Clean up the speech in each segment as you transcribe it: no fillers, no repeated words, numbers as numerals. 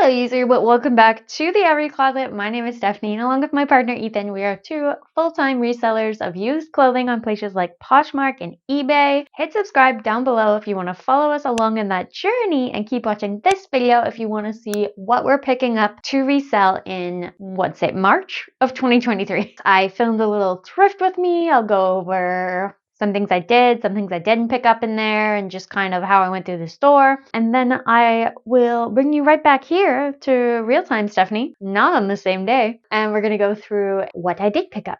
Hello, user, but welcome back to the Every Closet. My name is Stephanie, and along with my partner Ethan, we are two full-time resellers of used clothing on places like Poshmark and eBay. Hit subscribe down below if you want to follow us along in that journey, and keep watching this video if you want to see what we're picking up to resell in, what's it, March of 2023. I filmed a little thrift with me. I'll go over some things I did, some things I didn't pick up in there, and just kind of how I went through the store. And then I will bring you right back here to real time, Stephanie, not on the same day. And we're going to go through what I did pick up.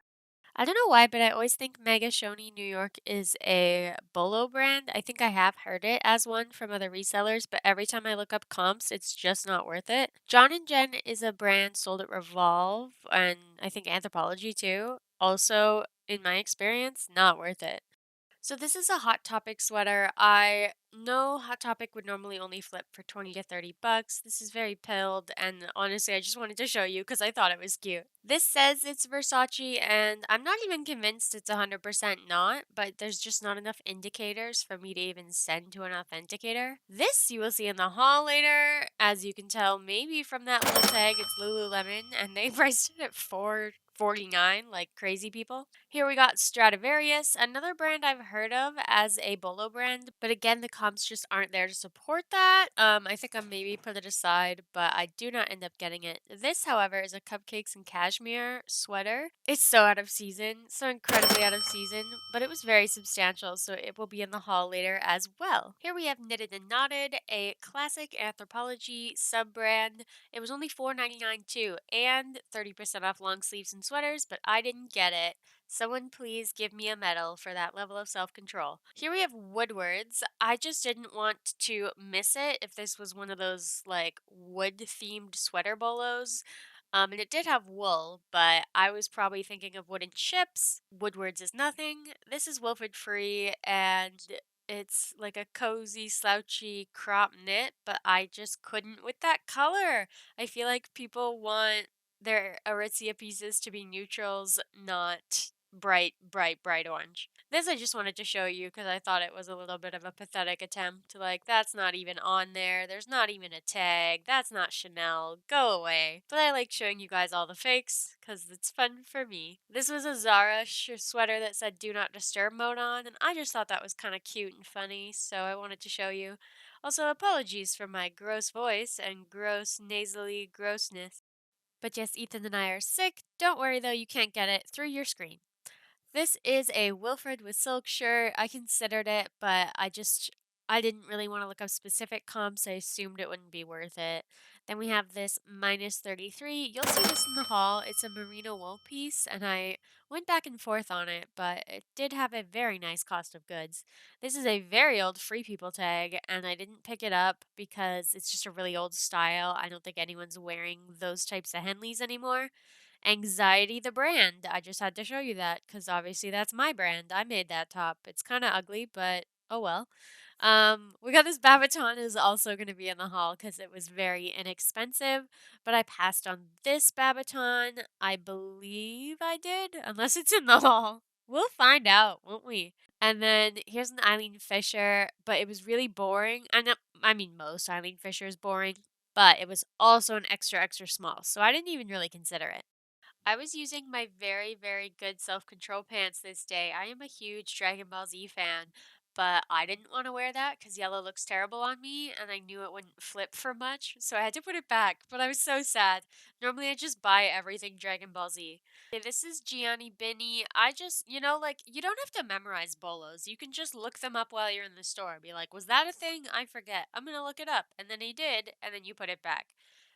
I don't know why, but I always think Mega Shoney New York is a bolo brand. I think I have heard it as one from other resellers, but every time I look up comps, it's just not worth it. John and Jen is a brand sold at Revolve and I think Anthropology too. Also, in my experience, not worth it. So this is a Hot Topic sweater. I know Hot Topic would normally only flip for 20 to 30 bucks. This is very pilled, and honestly, I just wanted to show you because I thought it was cute. This says it's Versace, and I'm not even convinced it's 100% not, but there's just not enough indicators for me to even send to an authenticator. This you will see in the haul later. As you can tell, maybe from that little tag, it's Lululemon, and they priced it at $4.49 like crazy people. Here we got Stradivarius, another brand I've heard of as a bolo brand, but again, the comps just aren't there to support that. I think I maybe put it aside, but I do not end up getting it. This, however, is a cupcakes and cashmere sweater. It's so out of season, so incredibly out of season, but it was very substantial, so it will be in the haul later as well. Here we have Knitted and Knotted, a classic Anthropology sub-brand. It was only $4.99 too, and 30% off long sleeves and sweaters, but I didn't get it. Someone please give me a medal for that level of self-control. Here we have Woodwards. I just didn't want to miss it if this was one of those like wood-themed sweater bolos. And it did have wool, but I was probably thinking of wooden chips. Woodwards is nothing. This is Wilford Free, and it's like a cozy, slouchy crop knit, but I just couldn't with that color. I feel like people want their Aritzia pieces to be neutrals, not bright orange. This I just wanted to show you because I thought it was a little bit of a pathetic attempt to like, that's not even on there. There's not even a tag. That's not Chanel. Go away. But I like showing you guys all the fakes because it's fun for me. This was a Zara sweater that said do not disturb mode on, and I just thought that was kind of cute and funny, so I wanted to show you. Also, apologies for my gross voice and gross nasally grossness. But yes, Ethan and I are sick. Don't worry though, you can't get it through your screen. This is a Wilfred with silk shirt. I considered it, but I didn't really want to look up specific comps. I assumed it wouldn't be worth it. Then we have this minus 33. You'll see this in the haul. It's a merino wool piece, and I went back and forth on it, but it did have a very nice cost of goods. This is a very old Free People tag, and I didn't pick it up because it's just a really old style. I don't think anyone's wearing those types of Henleys anymore. Anxiety the brand. I just had to show you that because obviously that's my brand. I made that top. It's kind of ugly, but oh well. We got this Babaton is also going to be in the haul because it was very inexpensive, but I passed on this Babaton. I believe I did, unless it's in the haul. We'll find out, won't we? And then here's an Eileen Fisher, but it was really boring. I mean, most Eileen Fisher is boring, but it was also an extra small, so I didn't even really consider it. I was using my very good self-control pants this day. I am a huge Dragon Ball Z fan, but I didn't want to wear that because yellow looks terrible on me and I knew it wouldn't flip for much, so I had to put it back, but I was so sad. Normally I just buy everything Dragon Ball Z. Okay, this is Gianni Binny. I just, like, you don't have to memorize bolos. You can just look them up while you're in the store. Be like, was that a thing? I forget. I'm gonna look it up. And then he did, and then you put it back.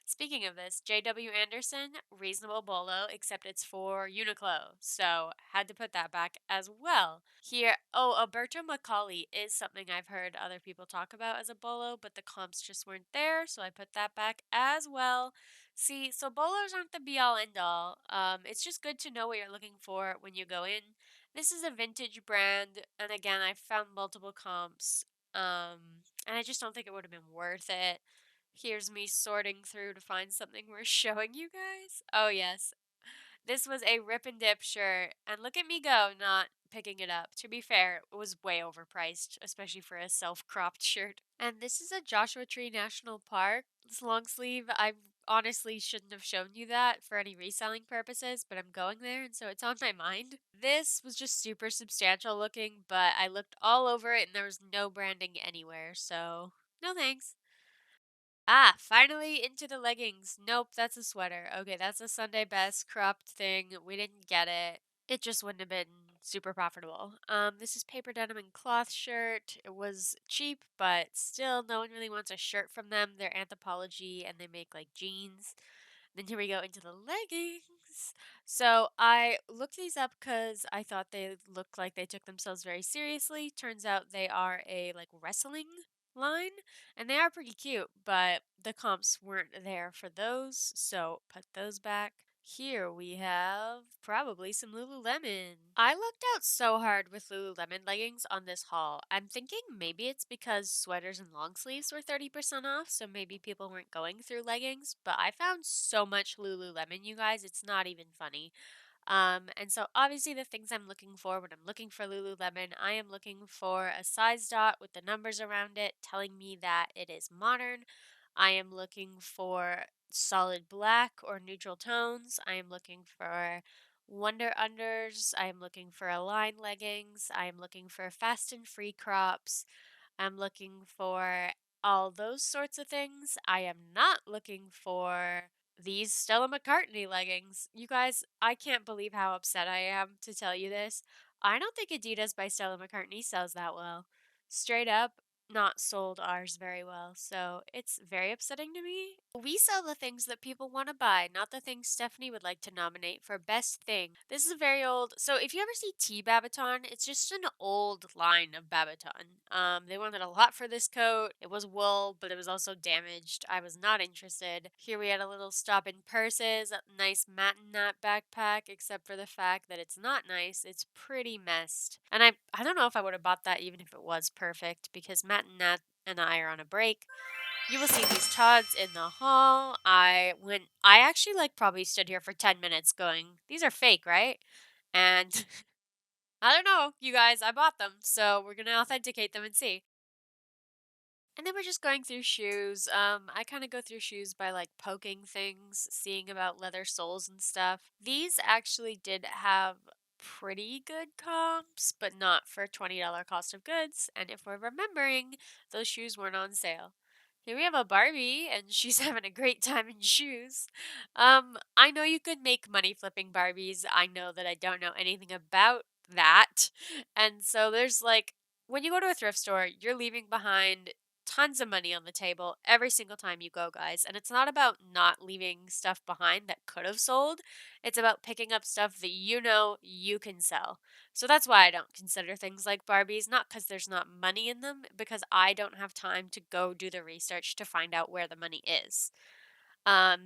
Speaking of this, J.W. Anderson, reasonable bolo, except it's for Uniqlo, so had to put that back as well. Here, oh, Alberto Macaulay is something I've heard other people talk about as a bolo, but the comps just weren't there, so I put that back as well. See, so bolos aren't the be-all end-all. It's just good to know what you're looking for when you go in. This is a vintage brand, and again, I found multiple comps, and I just don't think it would have been worth it. Here's me sorting through to find something worth showing you guys. Oh, yes. This was a rip and dip shirt. And look at me go, not picking it up. To be fair, it was way overpriced, especially for a self-cropped shirt. And this is a Joshua Tree National Park. This long sleeve, I honestly shouldn't have shown you that for any reselling purposes, but I'm going there and so it's on my mind. This was just super substantial looking, but I looked all over it and there was no branding anywhere, so no thanks. Ah, finally into the leggings. Nope, that's a sweater. Okay, that's a Sunday best cropped thing. We didn't get it. It just wouldn't have been super profitable. This is paper denim and cloth shirt. It was cheap, but still no one really wants a shirt from them. They're Anthropologie and they make like jeans. Then here we go into the leggings. So I looked these up because I thought they looked like they took themselves very seriously. Turns out they are a like wrestling line, and they are pretty cute, but the comps weren't there for those, so put those back. Here we have probably some Lululemon. I lucked out so hard with Lululemon leggings on this haul. I'm thinking maybe it's because sweaters and long sleeves were 30% off, so maybe people weren't going through leggings, but I found so much Lululemon, you guys, it's not even funny. And so obviously the things I'm looking for when I'm looking for Lululemon, I am looking for a size dot with the numbers around it telling me that it is modern. I am looking for solid black or neutral tones. I am looking for Wonder Unders. I am looking for Align leggings. I am looking for fast and free crops. I'm looking for all those sorts of things. I am not looking for these Stella McCartney leggings. You guys, I can't believe how upset I am to tell you this. I don't think Adidas by Stella McCartney sells that well. Straight up, not sold ours very well, so it's very upsetting to me. We sell the things that people want to buy, not the things Stephanie would like to nominate for best thing. This is a very old, so if you ever see T Babaton, it's just an old line of Babaton. They wanted a lot for this coat. It was wool, but it was also damaged. I was not interested. Here we had a little stop in purses, a nice matin knot backpack, except for the fact that it's not nice. It's pretty messed. And I don't know if I would have bought that even if it was perfect, because Matt and Nat and I are on a break. You will see these Tods in the hall. I actually like probably stood here for 10 minutes going, these are fake, right? And I don't know, you guys, I bought them, so we're gonna authenticate them and see. And then we're just going through shoes. I kind of go through shoes by like poking things, seeing about leather soles and stuff. These actually did have pretty good comps, but not for $20 cost of goods. And if we're remembering, those shoes weren't on sale. Here we have a Barbie, and she's having a great time in shoes. I know you could make money flipping Barbies. I know that I don't know anything about that. And so there's like, when you go to a thrift store, you're leaving behind tons of money on the table every single time you go, guys. And it's not about not leaving stuff behind that could have sold. It's about picking up stuff that you know you can sell. So that's why I don't consider things like Barbies, not because there's not money in them, because I don't have time to go do the research to find out where the money is.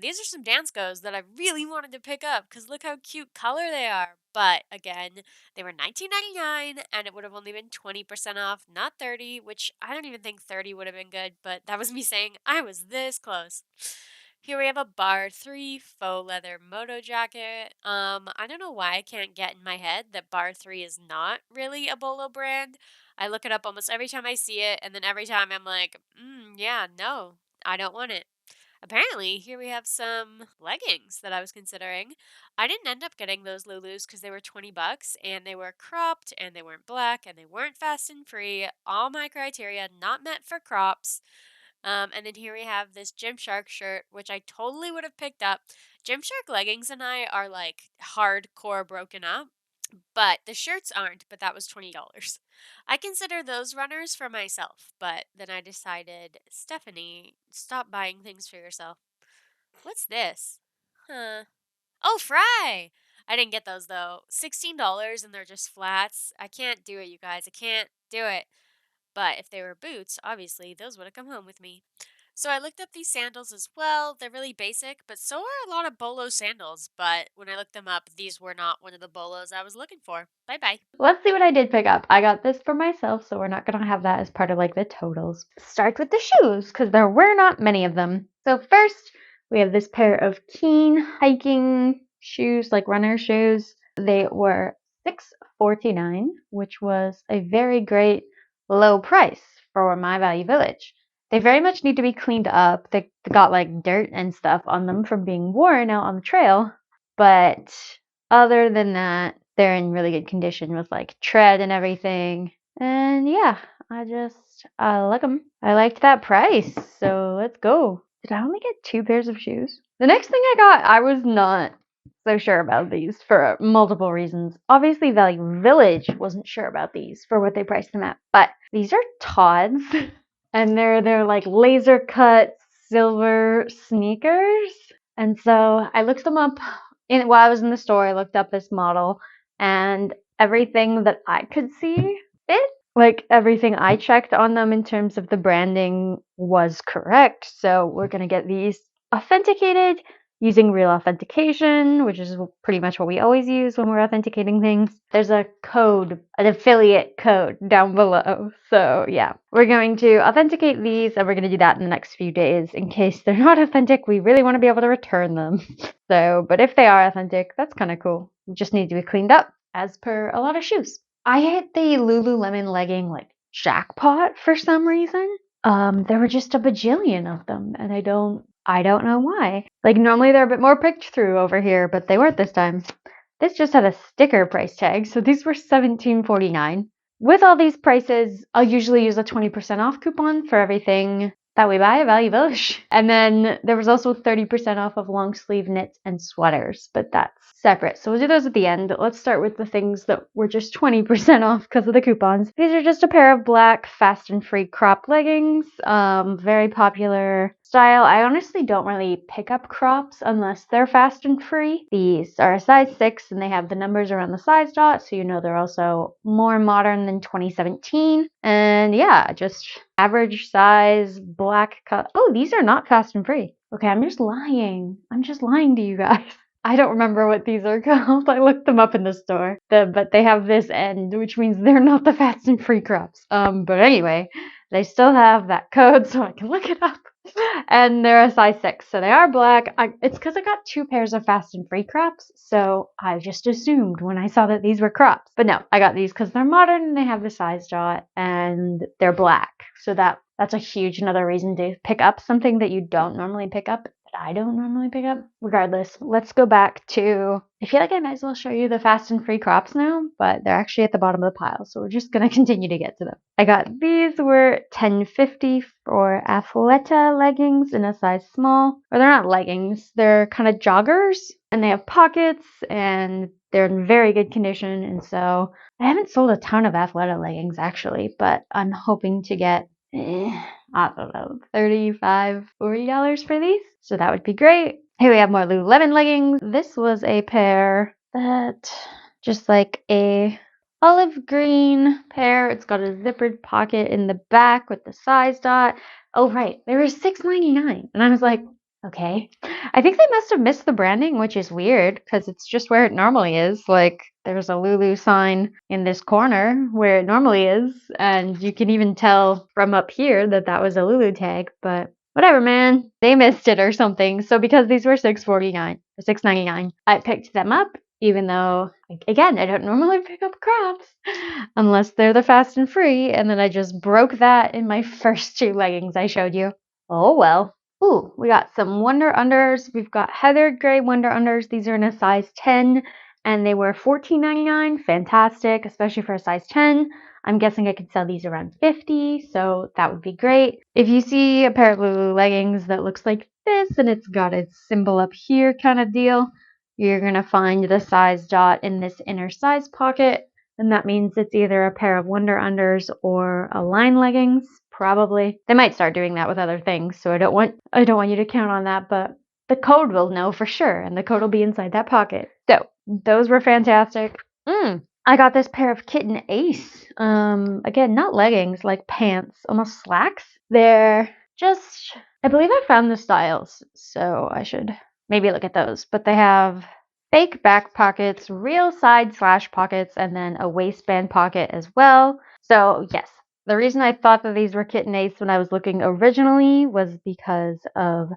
These are some Danskos that I really wanted to pick up because look how cute color they are. But again, they were $19.99 and it would have only been 20% off, not 30, which I don't even think 30 would have been good, but that was me saying I was this close. Here we have a Bar 3 faux leather moto jacket. I don't know why I can't get in my head that Bar 3 is not really a Bolo brand. I look it up almost every time I see it, and then every time I'm like, yeah, no, I don't want it. Apparently, here we have some leggings that I was considering. I didn't end up getting those Lulus because they were 20 bucks and they were cropped and they weren't black and they weren't fast and free. All my criteria not met for crops. And then here we have this Gymshark shirt, which I totally would have picked up. Gymshark leggings and I are like hardcore broken up. But the shirts aren't, but that was $20. I consider those runners for myself, but then I decided, Stephanie, stop buying things for yourself. What's this? Huh. Oh, Fry! I didn't get those though. $16 and they're just flats. I can't do it, you guys. I can't do it. But if they were boots, obviously, those would have come home with me. So I looked up these sandals as well. They're really basic, but so are a lot of bolo sandals. But when I looked them up, these were not one of the bolos I was looking for. Bye bye. Let's see what I did pick up. I got this for myself, so we're not going to have that as part of like the totals. Start with the shoes, because there were not many of them. So first, we have this pair of Keen hiking shoes, like runner shoes. They were $12.49, which was a very great low price for my Value Village. They very much need to be cleaned up. They got like dirt and stuff on them from being worn out on the trail. But other than that, they're in really good condition with like tread and everything. And yeah, I like them. I liked that price. So let's go. Did I only get 2 pairs of shoes? The next thing I got, I was not so sure about these for multiple reasons. Obviously, Value Village wasn't sure about these for what they priced them at, but these are Todd's, and they're like laser cut silver sneakers. And so I looked them up while I was in the store. I looked up this model, and everything that I could see fit. Like everything I checked on them in terms of the branding was correct. So we're gonna get these authenticated using real authentication, which is pretty much what we always use when we're authenticating things. There's a code, an affiliate code down below. So yeah, we're going to authenticate these, and we're going to do that in the next few days. In case they're not authentic, we really want to be able to return them. So, but if they are authentic, that's kind of cool. We just need to be cleaned up as per a lot of shoes. I hit the Lululemon legging like jackpot for some reason. There were just a bajillion of them, and I don't know why. Like normally they're a bit more picked through over here, but they weren't this time. This just had a sticker price tag, so these were $17.49. With all these prices, I'll usually use a 20% off coupon for everything that we buy at Value Village. And then there was also 30% off of long sleeve knits and sweaters, but that's separate. So we'll do those at the end. Let's start with the things that were just 20% off because of the coupons. These are just a pair of black fast and free crop leggings. Very popular style. I honestly don't really pick up crops unless they're fast and free. These are a size 6 and they have the numbers around the size dot, so you know they're also more modern than 2017. And yeah, just average size black cut. Oh, these are not fast and free. Okay, I'm just lying. I'm just lying to you guys. I don't remember what these are called. I looked them up in the store. But they have this end, which means they're not the fast and free crops. But anyway, they still have that code, so I can look it up. And they're a size 6, so they are black. It's because I got 2 pairs of fast and free crops, so I just assumed when I saw that these were crops. But no, I got these because they're modern and they have the size dot and they're black. So that's a huge another reason to pick up something that you don't normally pick up. I don't normally pick up. Regardless, let's go back to, I feel like I might as well show you the fast and free crops now, but they're actually at the bottom of the pile, so we're just going to continue to get to them. I got these were $10.50 for Athleta leggings in a size small. Or they're not leggings, they're kind of joggers, and they have pockets, and they're in very good condition, and so I haven't sold a ton of Athleta leggings actually, but I'm hoping to get I don't know, $35, $40 for these. So that would be great. Here we have more Lululemon leggings. This was a pair that just like a olive green pair. It's got a zippered pocket in the back with the size dot. Oh, right. They were $6.99. And I was like, okay. I think they must have missed the branding, which is weird because it's just where it normally is. Like there's a Lulu sign in this corner where it normally is. And you can even tell from up here that that was a Lulu tag, but whatever, man. They missed it or something. So because these were $6.49 or $6.99, I picked them up, even though, again, I don't normally pick up crops unless they're the fast and free. And then I just broke that in my first 2 leggings I showed you. Oh, well. Ooh, we got some Wonder Unders. We've got Heather Gray Wonder Unders. These are in a size 10, and they were $14.99. Fantastic, especially for a size 10. I'm guessing I could sell these around $50, so that would be great. If you see a pair of Lulu leggings that looks like this, and it's got its symbol up here kind of deal, you're going to find the size dot in this inner size pocket, and that means it's either a pair of Wonder Unders or a line leggings. Probably. They might start doing that with other things, so I don't want you to count on that, but the code will know for sure, and the code will be inside that pocket. So, those were fantastic. I got this pair of Kitten Ace. Again, not leggings, like pants, almost slacks. They're just, I believe I found the styles, so I should maybe look at those. But they have fake back pockets, real side slash pockets, and then a waistband pocket as well. So, yes. The reason I thought that these were Kitten Ace when I was looking originally was because of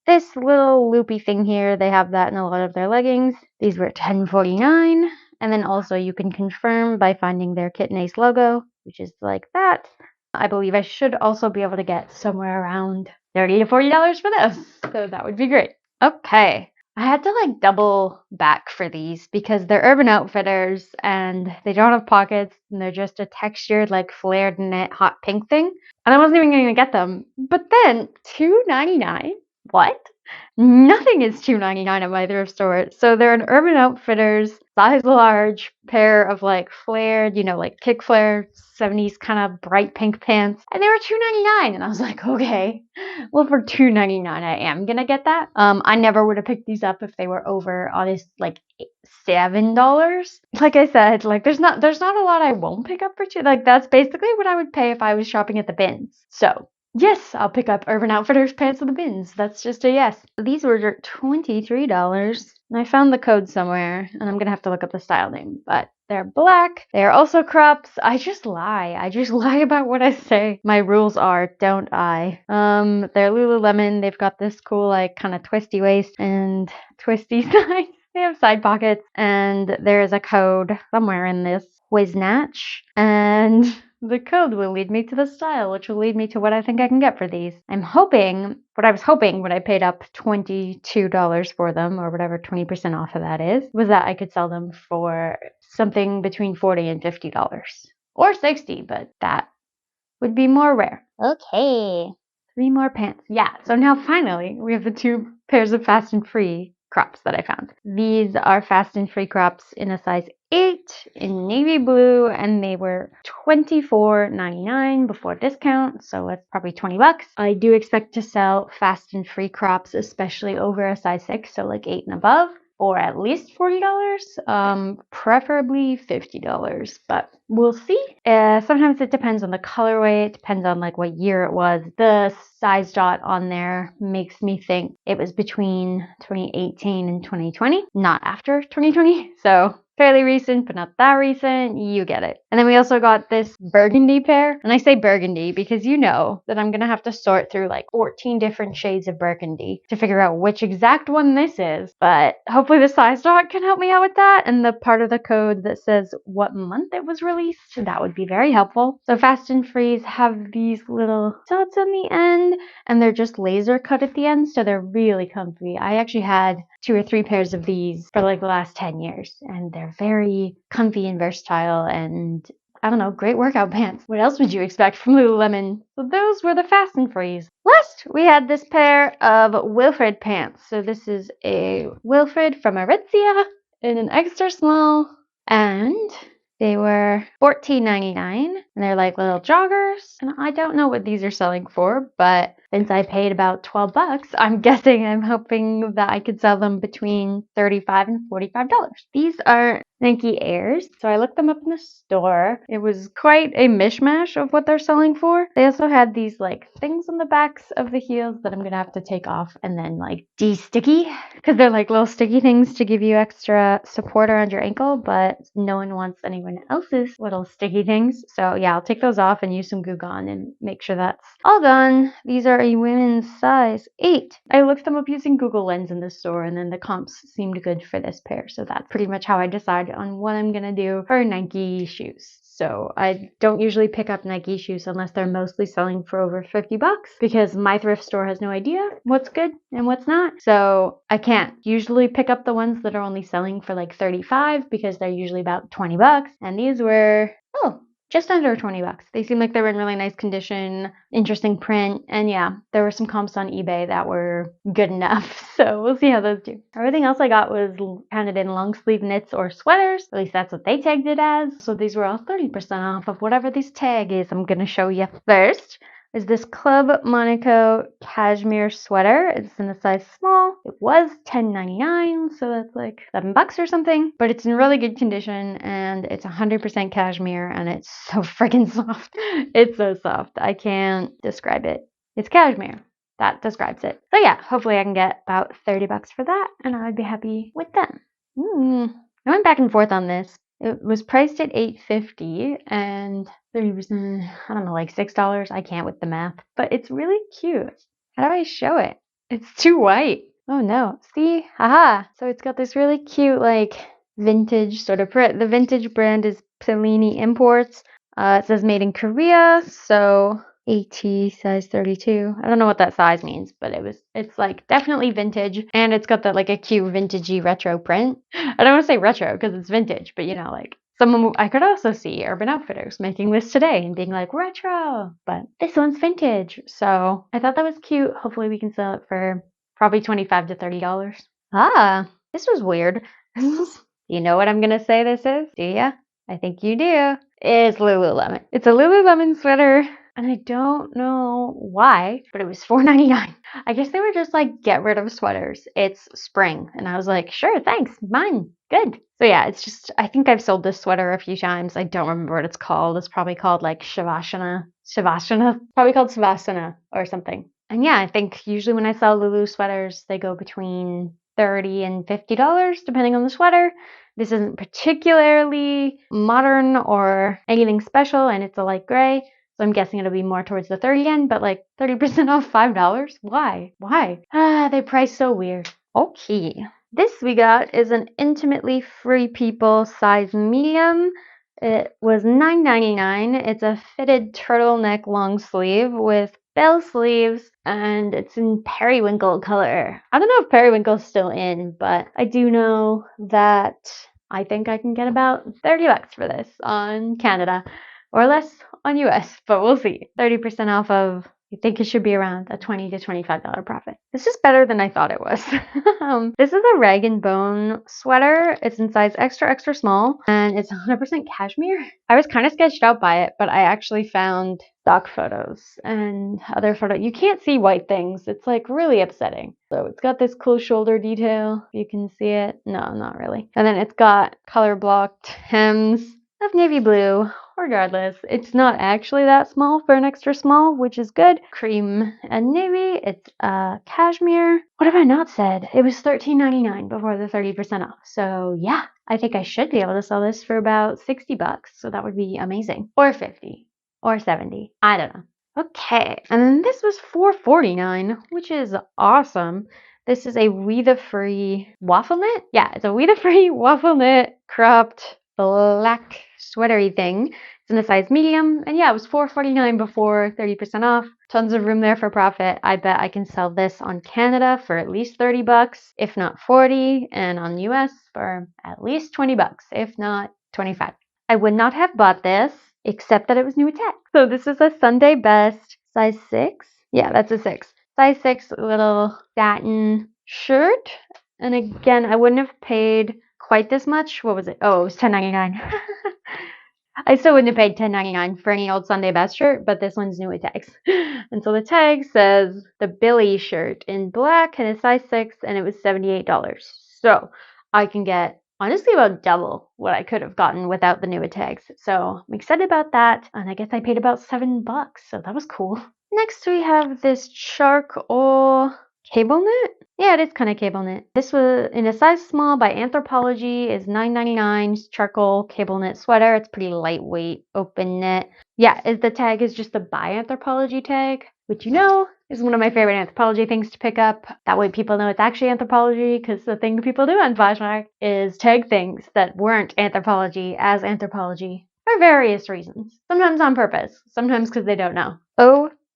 this little loopy thing here. They have that in a lot of their leggings. These were $10.49. And then also you can confirm by finding their Kitten Ace logo, which is like that. I believe I should also be able to get somewhere around $30 to $40 for this. So that would be great. Okay. I had to like double back for these because they're Urban Outfitters and they don't have pockets and they're just a textured like flared knit hot pink thing. And I wasn't even going to get them. But then $2.99? What? Nothing is $2.99 at my thrift store. So they're an Urban Outfitters size large pair of like flared, like kick flare 70s kind of bright pink pants. And they were $2.99. And I was like, okay, well for $2.99 I am gonna get that. I never would have picked these up if they were over honest like $7. Like I said, like there's not a lot I won't pick up for two. Like that's basically what I would pay if I was shopping at the bins. So yes, I'll pick up Urban Outfitters pants at the bins. That's just a yes. These were $23. And I found the code somewhere, and I'm gonna have to look up the style name. But they're black. They are also crops. I just lie. I just lie about what I say. My rules are, don't I? They're Lululemon. They've got this cool, like, kind of twisty waist and twisty sides. They have side pockets, and there is a code somewhere in this Quiznatch, and the code will lead me to the style, which will lead me to what I think I can get for these. What I was hoping when I paid up $22 for them, or whatever 20% off of that is, was that I could sell them for something between $40 and $50. Or $60, but that would be more rare. Okay. 3 more pants. Yeah, so now finally we have the 2 pairs of Fast and Free crops that I found. These are Fast and Free crops in a size 8 in navy blue, and they were $24.99 before discount, so it's probably $20. I do expect to sell Fast and Free crops, especially over a size 6, so like 8 and above, or at least $40, preferably $50, but we'll see. Sometimes it depends on the colorway. It depends on like what year it was. The size dot on there makes me think it was between 2018 and 2020, not after 2020. So fairly recent, but not that recent. You get it. And then we also got this burgundy pair. And I say burgundy because you know that I'm going to have to sort through like 14 different shades of burgundy to figure out which exact one this is. But hopefully the size dot can help me out with that. And the part of the code that says what month it was released, that would be very helpful. So Fast and Frees have these little dots on the end, and they're just laser cut at the end. So they're really comfy. I actually had 2 or 3 pairs of these for like the last 10 years, and they're very comfy and versatile, and I don't know, great workout pants. What else would you expect from Lululemon? So those were the Fast and Frees. Last, we had this pair of Wilfred pants. So this is a Wilfred from Aritzia in an extra small, and they were $14.99, and they're like little joggers. And I don't know what these are selling for, but since I paid about $12, I'm hoping that I could sell them between $35 and $45. These are Nike Airs. So I looked them up in the store. It was quite a mishmash of what they're selling for. They also had these like things on the backs of the heels that I'm gonna have to take off and then like de-sticky, because they're like little sticky things to give you extra support around your ankle, but no one wants anyone else's little sticky things. So yeah, I'll take those off and use some Goo Gone and make sure that's all done. These are a women's size 8. I looked them up using Google Lens in the store, and then the comps seemed good for this pair. So that's pretty much how I decide on what I'm gonna do for Nike shoes. So I don't usually pick up Nike shoes unless they're mostly selling for over $50, because my thrift store has no idea what's good and what's not. So I can't usually pick up the ones that are only selling for like 35 because they're usually about $20. And these were, just under $20. They seem like they were in really nice condition, interesting print, and yeah, there were some comps on eBay that were good enough. So we'll see how those do. Everything else I got was counted in long sleeve knits or sweaters. At least that's what they tagged it as. So these were all 30% off of whatever this tag is I'm gonna show you. First is this Club Monaco cashmere sweater. It's in a size small. It was $10.99, so that's like $7 or something, but it's in really good condition, and it's 100% cashmere, and it's so freaking soft. It's so soft. I can't describe it. It's cashmere. That describes it. So yeah, hopefully I can get about $30 for that, and I would be happy with them. I went back and forth on this. It was priced at $8.50 and 30%, I don't know, like $6. I can't with the math, but it's really cute. How do I show it? It's too white. Oh no. See? Haha. So it's got this really cute, like, vintage sort of print. The vintage brand is Pellini Imports. It says made in Korea, so AT size 32. I don't know what that size means, but it's like definitely vintage, and it's got that like a cute vintagey retro print. I don't want to say retro because it's vintage, but you know, like someone I could also see Urban Outfitters making this today and being like retro, but this one's vintage. So I thought that was cute. Hopefully we can sell it for probably $25 to $30. Ah, this was weird. You know what I'm gonna say this is? Do ya? I think you do. It's Lululemon. It's a Lululemon sweater, and I don't know why, but it was $4.99. I guess they were just like, get rid of sweaters. It's spring. And I was like, sure, thanks. Mine. Good. So yeah, it's just, I think I've sold this sweater a few times. I don't remember what it's called. It's probably called like Shavasana. Probably called Savasana or something. And yeah, I think usually when I sell Lulu sweaters, they go between $30 and $50, depending on the sweater. This isn't particularly modern or anything special, and it's a light gray. So I'm guessing it'll be more towards the 30 end, but like 30% off $5? Why? Why? They price so weird. Okay. This we got is an Intimately Free People size medium. It was $9.99. It's a fitted turtleneck long sleeve with bell sleeves, and it's in periwinkle color. I don't know if periwinkle's still in, but I do know that I think I can get about $30 for this on Canada, or less on US, but we'll see. 30% off of, I think it should be around a $20 to $25 profit. This is better than I thought it was. This is a rag and bone sweater. It's in size extra, extra small, and it's 100% cashmere. I was kind of sketched out by it, but I actually found stock photos and other photos. You can't see white things. It's like really upsetting. So it's got this cool shoulder detail. You can see it. No, not really. And then it's got color blocked hems of navy blue. Regardless, it's not actually that small for an extra small, which is good. Cream and navy. It's cashmere. What have I not said? It was $13.99 before the 30% off. So yeah, I think I should be able to sell this for about $60. So that would be amazing. Or 50 or 70. I don't know. Okay, and then this was $4.49, which is awesome. This is a We the Free waffle knit. Yeah, it's a We the Free waffle knit cropped black sweatery thing. It's in a size medium, and yeah, it was $4.49 before 30% off. Tons of room there for profit. I bet I can sell this on Canada for at least $30, if not 40, and on US for at least $20, if not 25. I would not have bought this except that it was new attack. So this is a Sunday best size 6. Yeah, that's a 6. Size 6 little satin shirt. And again, I wouldn't have paid quite this much. What was it? Oh, it was $10.99. I still wouldn't have paid $10.99 for any old Sunday best shirt, but this one's new with tags. And so the tag says the Billy shirt in black and it's size 6 and it was $78. So I can get honestly about double what I could have gotten without the new tags. So I'm excited about that. And I guess I paid about $7. So that was cool. Next we have this charcoal cable knit. Yeah, it is kind of cable knit. This was in a size small by Anthropologie, is $9.99 charcoal cable knit sweater. It's pretty lightweight, open knit. Yeah, the tag is just the by Anthropologie tag, which you know is one of my favorite Anthropologie things to pick up. That way people know it's actually Anthropologie, because the thing people do on Poshmark is tag things that weren't Anthropologie as Anthropologie for various reasons. Sometimes on purpose, sometimes because they don't know.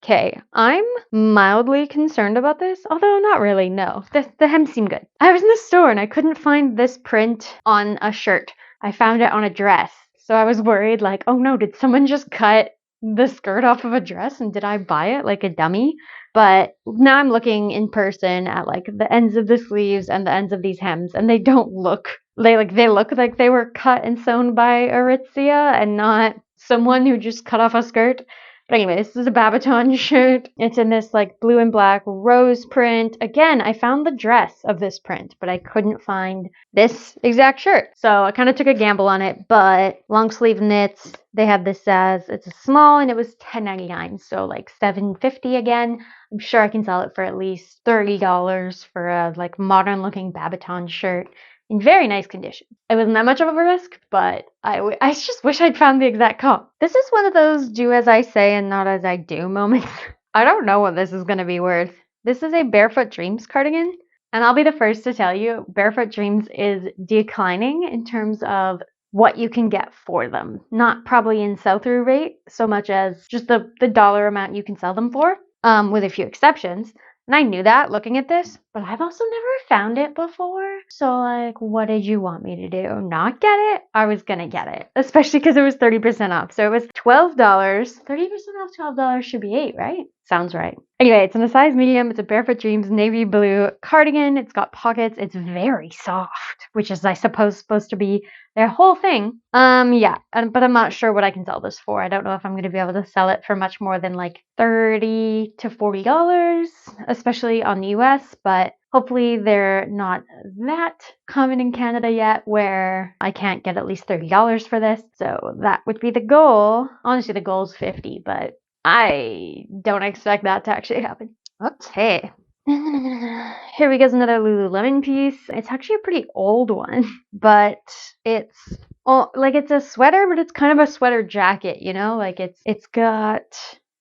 Okay, I'm mildly concerned about this, although not really, no. The hems seem good. I was in the store and I couldn't find this print on a shirt. I found it on a dress. So I was worried like, oh no, did someone just cut the skirt off of a dress and did I buy it like a dummy? But now I'm looking in person at like the ends of the sleeves and the ends of these hems, and they don't look, they look like they were cut and sewn by Aritzia and not someone who just cut off a skirt. But anyway, this is a Babaton shirt. It's in this like blue and black rose print. Again, I found the dress of this print, but I couldn't find this exact shirt. So I kind of took a gamble on it, but long sleeve knits, they have this as, it's a small and it was $10.99. So like $7.50 again. I'm sure I can sell it for at least $30 for a like modern looking Babaton shirt in very nice condition. It wasn't that much of a risk, but I just wish I'd found the exact comp. This is one of those do as I say and not as I do moments. I don't know what this is going to be worth. This is a Barefoot Dreams cardigan. And I'll be the first to tell you, Barefoot Dreams is declining in terms of what you can get for them. Not probably in sell-through rate so much as just the dollar amount you can sell them for, with a few exceptions. And I knew that looking at this, but I've also never found it before. So like, what did you want me to do? Not get it? I was gonna get it, especially because it was 30% off. So it was $12. 30% off $12 should be $8, right? Sounds right. Anyway, it's in a size medium. It's a Barefoot Dreams navy blue cardigan. It's got pockets. It's very soft, which is, I suppose, supposed to be their whole thing. Yeah, but I'm not sure what I can sell this for. I don't know if I'm going to be able to sell it for much more than like $30 to $40, especially on the US, but hopefully they're not that common in Canada yet where I can't get at least $30 for this. So that would be the goal. Honestly, the goal is $50, but I don't expect that to actually happen. Okay. Here we go, another Lululemon piece. It's actually a pretty old one, but it's like it's a sweater, but it's kind of a sweater jacket, you know? Like it's got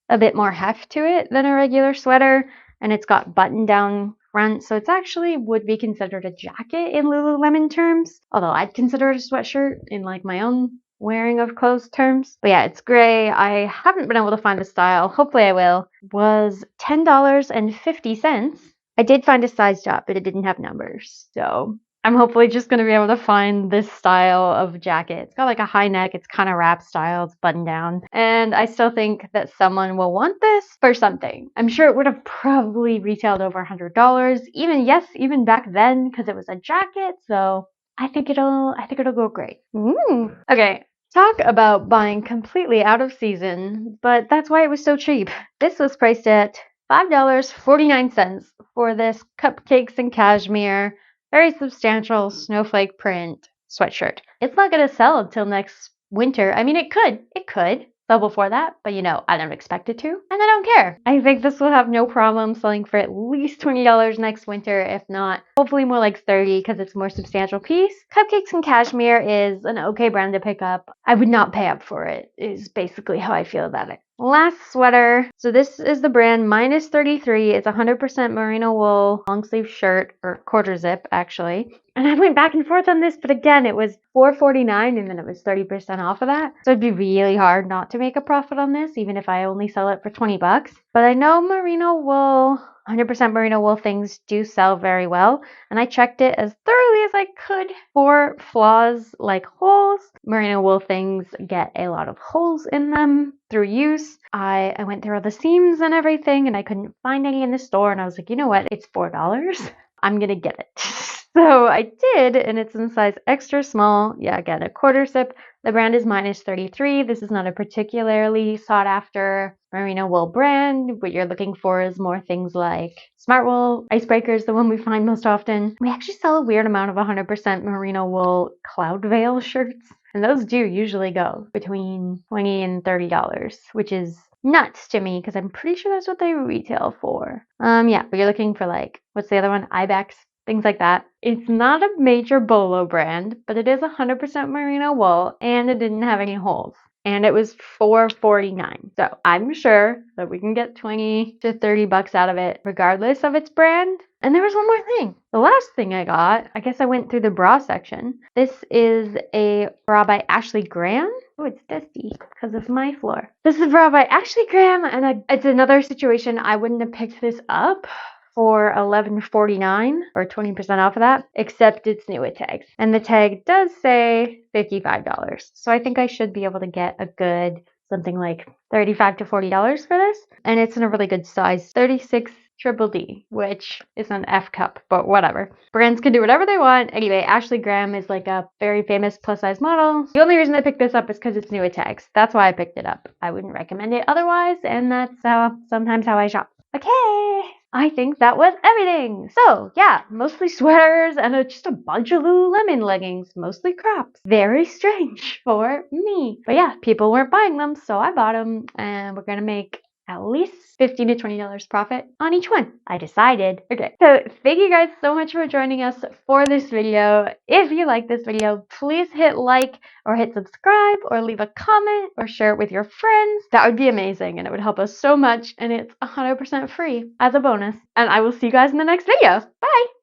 a bit more heft to it than a regular sweater, and it's got button down front, so it's actually would be considered a jacket in Lululemon terms, although I'd consider it a sweatshirt in like my own wearing of clothes terms. But yeah, it's gray. I haven't been able to find a style. Hopefully I will. Was $10.50. I did find a size drop, but it didn't have numbers. So I'm hopefully just going to be able to find this style of jacket. It's got like a high neck. It's kind of wrap style. It's button down. And I still think that someone will want this for something. I'm sure it would have probably retailed over $100. Even back then, because it was a jacket. So I think it'll go great. Okay. Talk about buying completely out of season, but that's why it was so cheap. This was priced at $5.49 for this cupcakes and cashmere, very substantial snowflake print sweatshirt. It's not going to sell until next winter. I mean, it could sell before that, but I don't expect it to, and I don't care. I think this will have no problem selling for at least $20 next winter, if not, hopefully more like $30 because it's a more substantial piece. Cupcakes and Cashmere is an okay brand to pick up. I would not pay up for it, is basically how I feel about it. Last sweater. So this is the brand Minus 33. It's 100% merino wool long sleeve shirt, or quarter zip actually. And I went back and forth on this, but again, it was $4.49 and then it was 30% off of that. So it'd be really hard not to make a profit on this, even if I only sell it for $20. But I know merino wool, 100% merino wool things do sell very well. And I checked it as thoroughly as I could for flaws like holes. Merino wool things get a lot of holes in them through use. I went through all the seams and everything and I couldn't find any in the store. And I was like, you know what? It's $4. I'm going to get it. So I did, and it's in size extra small. Yeah, again, a quarter zip. The brand is Minus 33. This is not a particularly sought after merino wool brand. What you're looking for is more things like Smart Wool, Icebreaker is the one we find most often. We actually sell a weird amount of 100% merino wool Cloud Veil shirts, and those do usually go between $20 and $30, which is nuts to me because I'm pretty sure that's what they retail for. Yeah, but you're looking for like, what's the other one? Ibex. Things like that. It's not a major bolo brand, but it is 100% merino wool, and it didn't have any holes. And it was $4.49. So I'm sure that we can get $20 to $30 out of it, regardless of its brand. And there was one more thing. The last thing I got, I guess I went through the bra section. This is a bra by Ashley Graham. Oh, it's dusty because of my floor. This is a bra by Ashley Graham, and it's another situation I wouldn't have picked this up for $11.49 or 20% off of that, except it's new with tags. And the tag does say $55. So I think I should be able to get a good something like $35 to $40 for this. And it's in a really good size, 36 Triple D, which is an F cup, but whatever. Brands can do whatever they want. Anyway, Ashley Graham is like a very famous plus size model. The only reason I picked this up is because it's new with tags. That's why I picked it up. I wouldn't recommend it otherwise, and that's sometimes how I shop. Okay, I think that was everything. So yeah, mostly sweaters and just a bunch of Lululemon leggings, mostly crops. Very strange for me. But yeah, people weren't buying them, so I bought them, and we're gonna make at least $15 to $20 profit on each one. I decided. Okay, so thank you guys so much for joining us for this video. If you like this video, please hit like or hit subscribe or leave a comment or share it with your friends. That would be amazing and it would help us so much, and it's 100% free as a bonus. And I will see you guys in the next video. Bye!